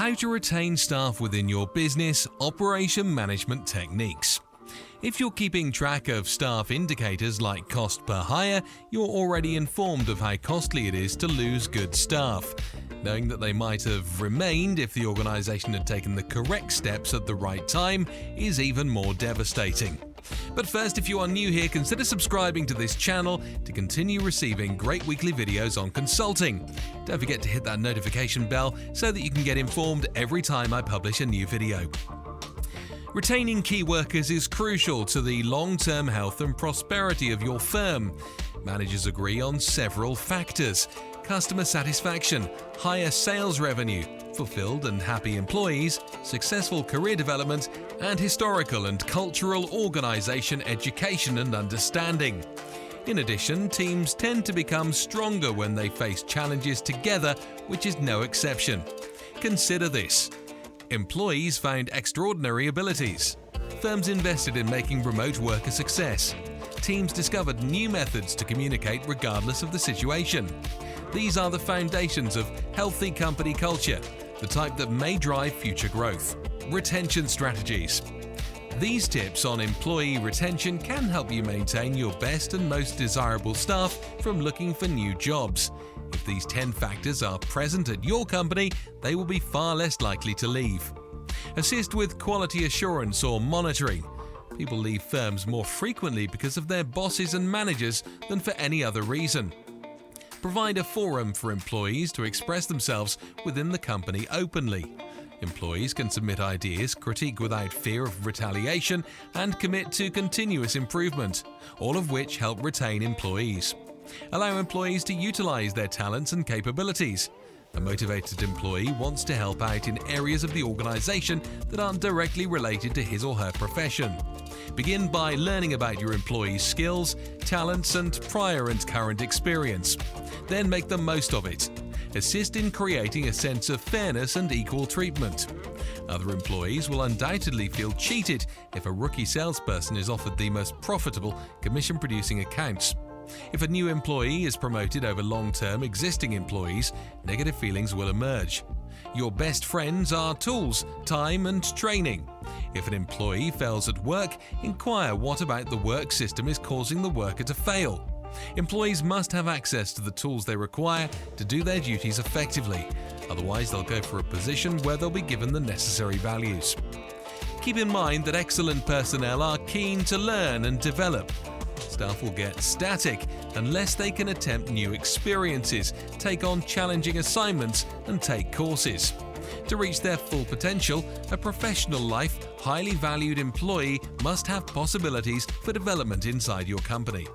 How to retain staff within your business, operation management techniques. If you're keeping track of staff indicators like cost per hire, you're already informed of how costly it is to lose good staff. Knowing that they might have remained if the organization had taken the correct steps at the right time is even more devastating. But first, if you are new here, consider subscribing to this channel to continue receiving great weekly videos on consulting. Don't forget to hit that notification bell so that you can get informed every time I publish a new video. Retaining key workers is crucial to the long-term health and prosperity of your firm. Managers agree on several factors: customer satisfaction, higher sales revenue, fulfilled and happy employees, successful career development, and historical and cultural organization education and understanding. In addition, teams tend to become stronger when they face challenges together, which is no exception. Consider this. Employees found extraordinary abilities. Firms invested in making remote work a success. Teams discovered new methods to communicate regardless of the situation. These are the foundations of healthy company culture, the type that may drive future growth. Retention strategies. These tips on employee retention can help you maintain your best and most desirable staff from looking for new jobs. If these 10 factors are present at your company, they will be far less likely to leave. Assist with quality assurance or monitoring. People leave firms more frequently because of their bosses and managers than for any other reason. Provide a forum for employees to express themselves within the company openly. Employees can submit ideas, critique without fear of retaliation, and commit to continuous improvement, all of which help retain employees. Allow employees to utilize their talents and capabilities. A motivated employee wants to help out in areas of the organization that aren't directly related to his or her profession. Begin by learning about your employees' skills, talents, and prior and current experience. Then make the most of it. Assist in creating a sense of fairness and equal treatment. Other employees will undoubtedly feel cheated if a rookie salesperson is offered the most profitable commission-producing accounts. If a new employee is promoted over long-term existing employees, negative feelings will emerge. Your best friends are tools, time, and training. If an employee fails at work, inquire what about the work system is causing the worker to fail. Employees must have access to the tools they require to do their duties effectively. Otherwise, they'll go for a position where they'll be given the necessary values. Keep in mind that excellent personnel are keen to learn and develop. Staff will get static unless they can attempt new experiences, take on challenging assignments, and take courses. To reach their full potential, a professional life, highly valued employee must have possibilities for development inside your company.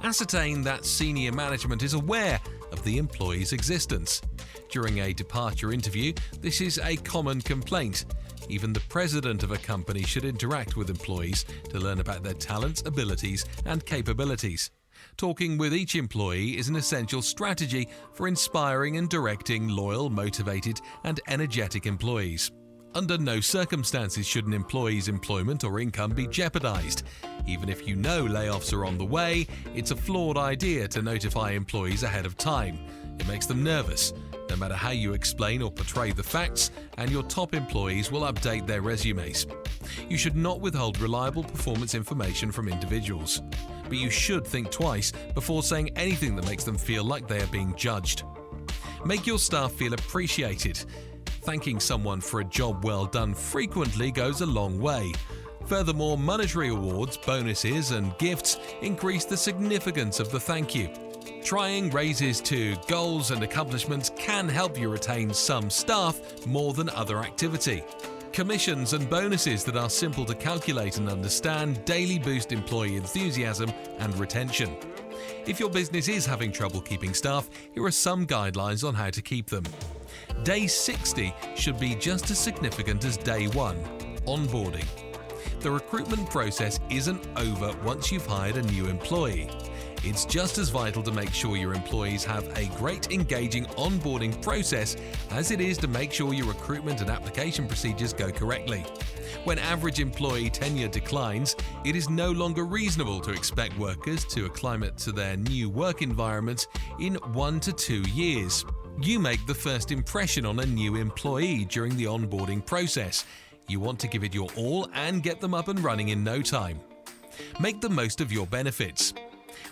Ascertain that senior management is aware of the employee's existence. During a departure interview, this is a common complaint. Even the president of a company should interact with employees to learn about their talents, abilities, and capabilities. Talking with each employee is an essential strategy for inspiring and directing loyal, motivated, and energetic employees. Under no circumstances should an employee's employment or income be jeopardized. Even if you know layoffs are on the way, it's a flawed idea to notify employees ahead of time. It makes them nervous. No matter how you explain or portray the facts, and your top employees will update their resumes. You should not withhold reliable performance information from individuals, but you should think twice before saying anything that makes them feel like they are being judged. Make your staff feel appreciated. Thanking someone for a job well done frequently goes a long way. Furthermore, monetary awards, bonuses, and gifts increase the significance of the thank you. Trying raises to goals and accomplishments can help you retain some staff more than other activity. Commissions and bonuses that are simple to calculate and understand daily boost employee enthusiasm and retention. If your business is having trouble keeping staff, here are some guidelines on how to keep them. Day 60 should be just as significant as day 1, onboarding. The recruitment process isn't over once you've hired a new employee. It's just as vital to make sure your employees have a great engaging onboarding process as it is to make sure your recruitment and application procedures go correctly. When average employee tenure declines, it is no longer reasonable to expect workers to acclimate to their new work environment in 1 to 2 years. You make the first impression on a new employee during the onboarding process. You want to give it your all and get them up and running in no time. Make the most of your benefits.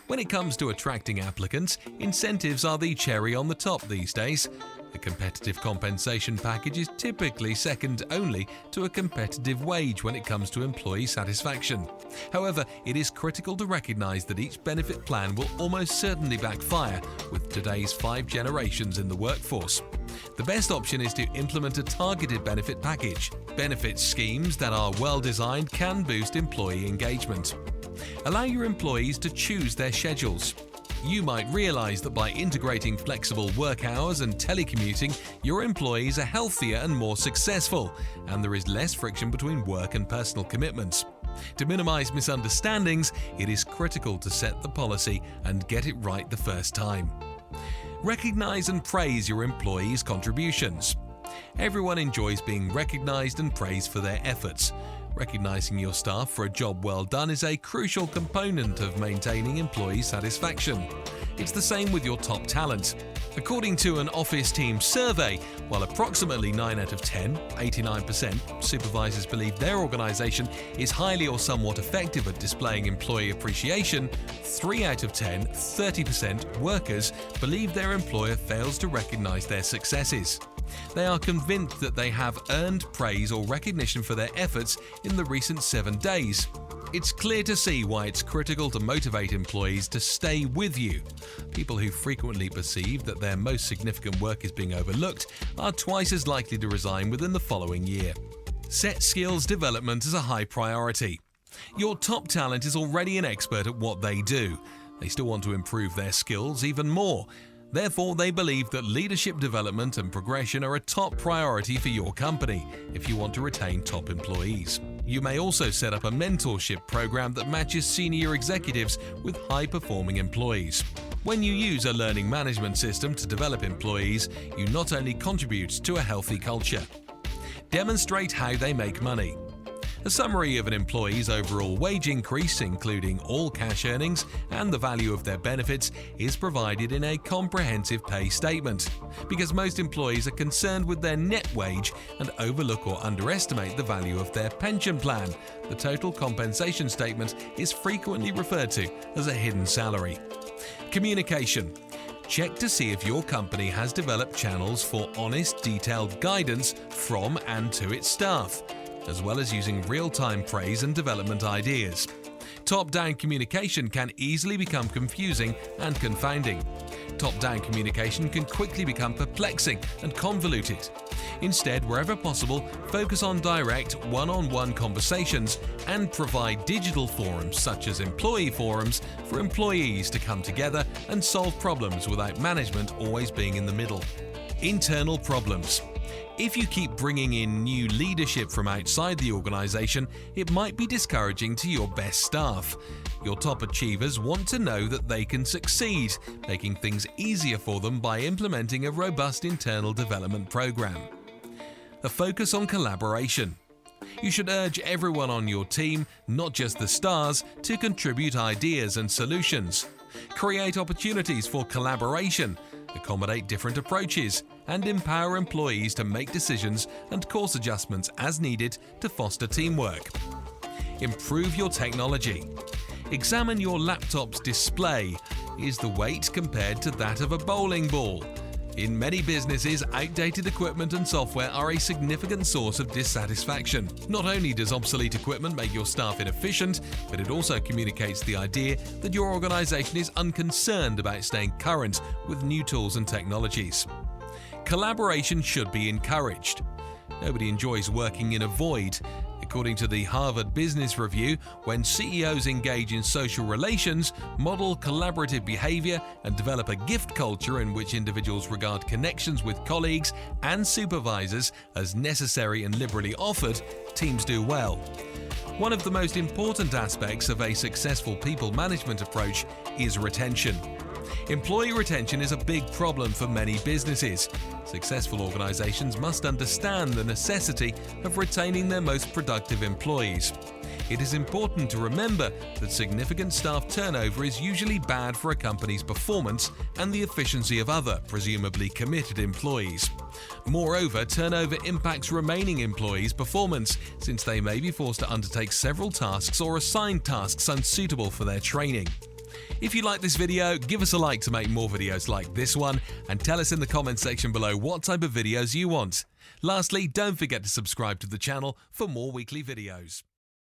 When it comes to attracting applicants, incentives are the cherry on the top these days. A competitive compensation package is typically second only to a competitive wage when it comes to employee satisfaction. However, it is critical to recognize that each benefit plan will almost certainly backfire with today's 5 generations in the workforce. The best option is to implement a targeted benefit package. Benefit schemes that are well designed can boost employee engagement. Allow your employees to choose their schedules. You might realize that by integrating flexible work hours and telecommuting, your employees are healthier and more successful, and there is less friction between work and personal commitments. To minimize misunderstandings, it is critical to set the policy and get it right the first time. Recognize and praise your employees' contributions. Everyone enjoys being recognized and praised for their efforts. Recognizing your staff for a job well done is a crucial component of maintaining employee satisfaction. It's the same with your top talent. According to an office team survey, while approximately 9 out of 10, 89%, supervisors believe their organization is highly or somewhat effective at displaying employee appreciation, 3 out of 10, 30% workers believe their employer fails to recognize their successes. They are convinced that they have earned praise or recognition for their efforts in the recent 7 days. It's clear to see why it's critical to motivate employees to stay with you. People who frequently perceive that their most significant work is being overlooked are twice as likely to resign within the following year. Set skills development as a high priority. Your top talent is already an expert at what they do. They still want to improve their skills even more. Therefore, they believe that leadership development and progression are a top priority for your company if you want to retain top employees. You may also set up a mentorship program that matches senior executives with high-performing employees. When you use a learning management system to develop employees, you not only contribute to a healthy culture. Demonstrate how they make money. A summary of an employee's overall wage increase, including all cash earnings and the value of their benefits, is provided in a comprehensive pay statement. Because most employees are concerned with their net wage and overlook or underestimate the value of their pension plan, the total compensation statement is frequently referred to as a hidden salary. Communication. Check to see if your company has developed channels for honest, detailed guidance from and to its staff, as well as using real-time praise and development ideas. Top-down communication can easily become confusing and confounding. Top-down communication can quickly become perplexing and convoluted. Instead, wherever possible, focus on direct, one-on-one conversations and provide digital forums such as employee forums for employees to come together and solve problems without management always being in the middle. Internal problems. If you keep bringing in new leadership from outside the organization, it might be discouraging to your best staff. Your top achievers want to know that they can succeed, making things easier for them by implementing a robust internal development program. A focus on collaboration. You should urge everyone on your team, not just the stars, to contribute ideas and solutions. Create opportunities for collaboration, accommodate different approaches, and empower employees to make decisions and course adjustments as needed to foster teamwork. Improve your technology. Examine your laptop's display. Is the weight compared to that of a bowling ball? In many businesses, outdated equipment and software are a significant source of dissatisfaction. Not only does obsolete equipment make your staff inefficient, but it also communicates the idea that your organization is unconcerned about staying current with new tools and technologies. Collaboration should be encouraged. Nobody enjoys working in a void. According to the Harvard Business Review, when CEOs engage in social relations, model collaborative behavior, and develop a gift culture in which individuals regard connections with colleagues and supervisors as necessary and liberally offered, teams do well. One of the most important aspects of a successful people management approach is retention. Employee retention is a big problem for many businesses. Successful organizations must understand the necessity of retaining their most productive employees. It is important to remember that significant staff turnover is usually bad for a company's performance and the efficiency of other, presumably committed employees. Moreover, turnover impacts remaining employees' performance, since they may be forced to undertake several tasks or assigned tasks unsuitable for their training. If you like this video, give us a like to make more videos like this one, and tell us in the comments section below what type of videos you want. Lastly, don't forget to subscribe to the channel for more weekly videos.